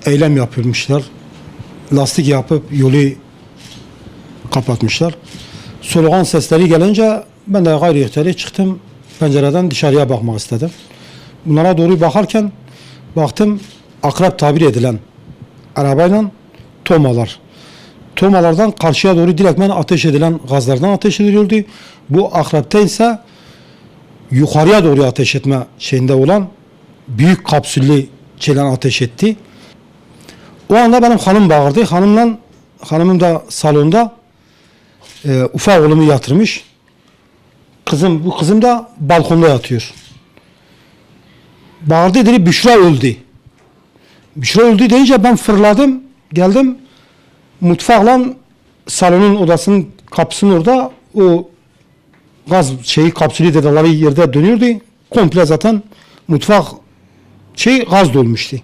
eylem yapılmışlar. Lastik yapıp yolu kapatmışlar. Slogan sesleri gelince ben de gayri ihtiyari çıktım. Pencereden dışarıya bakmak istedim. Bunlara doğru bakarken baktım akrep tabir edilen arabayla tomalar. Tomalardan karşıya doğru direktmen ateş edilen gazlardan ateş ediliyordu. Bu akrepte ise yukarıya doğru ateş etme şeyinde olan büyük kapsüllü şeyden ateş etti. O anda benim hanım bağırdı. Hanımım da salonda ufak oğlumu yatırmış. Bu kızım da balkonda yatıyor. Bağırdı dedi Büşra öldü. Büşra öldü deyince ben fırladım. Geldim mutfakla salonun odasının kapısının orada o gaz kapsülü dedeleri yerde dönüyordu. Komple zaten mutfak gaz dolmuştu.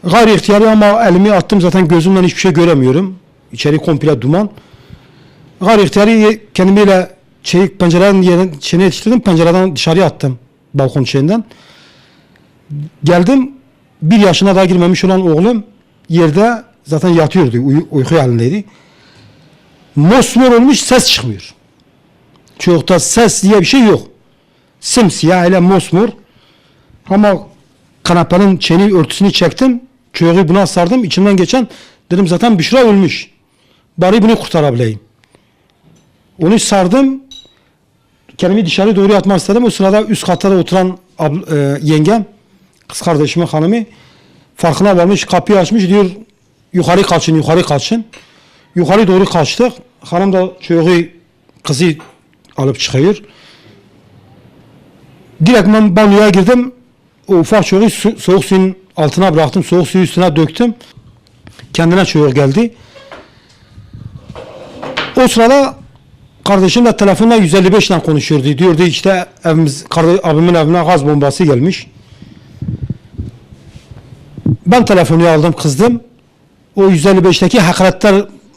Gayri ihtiyari ama elimi attım zaten gözümden hiçbir şey göremiyorum. İçeri komple duman. Gayri ihtiyari kendimiyle pencerenin yerine yetiştirdim. Pencereden dışarıya attım. Balkon şeyinden. Geldim. 1 yaşına daha girmemiş olan oğlum yerde zaten yatıyordu. Uyku halindeydi. Mosmor olmuş, ses çıkmıyor. Çocukta ses diye bir şey yok. Simsiyah ile mosmor. Ama kanepenin örtüsünü çektim. Çocuğu buna sardım. İçimden geçen dedim zaten Büşra ölmüş. Bari bunu kurtarabileyim. Onu sardım. Kendimi dışarı doğru atmak istedim. O sırada üst katta da oturan yengem, kız kardeşimin hanımı farkına varmış, kapıyı açmış, diyor yukarı kaçın, yukarı kaçın. Yukarı doğru kaçtık. Hanım da çocuğu, kızı alıp çıkıyor. Direkt ben banyoya girdim. O ufak çocuğu soğuk suyun altına bıraktım. Soğuk suyu üstüne döktüm. Kendine çocuk geldi. O sırada kardeşim de telefonla 155 ile konuşuyordu. Diyordu işte abimin evine gaz bombası gelmiş. Ben telefonu aldım, kızdım. O 155'teki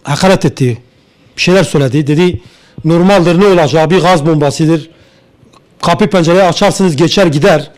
hakaret etti. Bir şeyler söyledi. Dedi normaldir, ne olacak, bir gaz bombasıdır. Kapı pencereyi açarsınız geçer gider.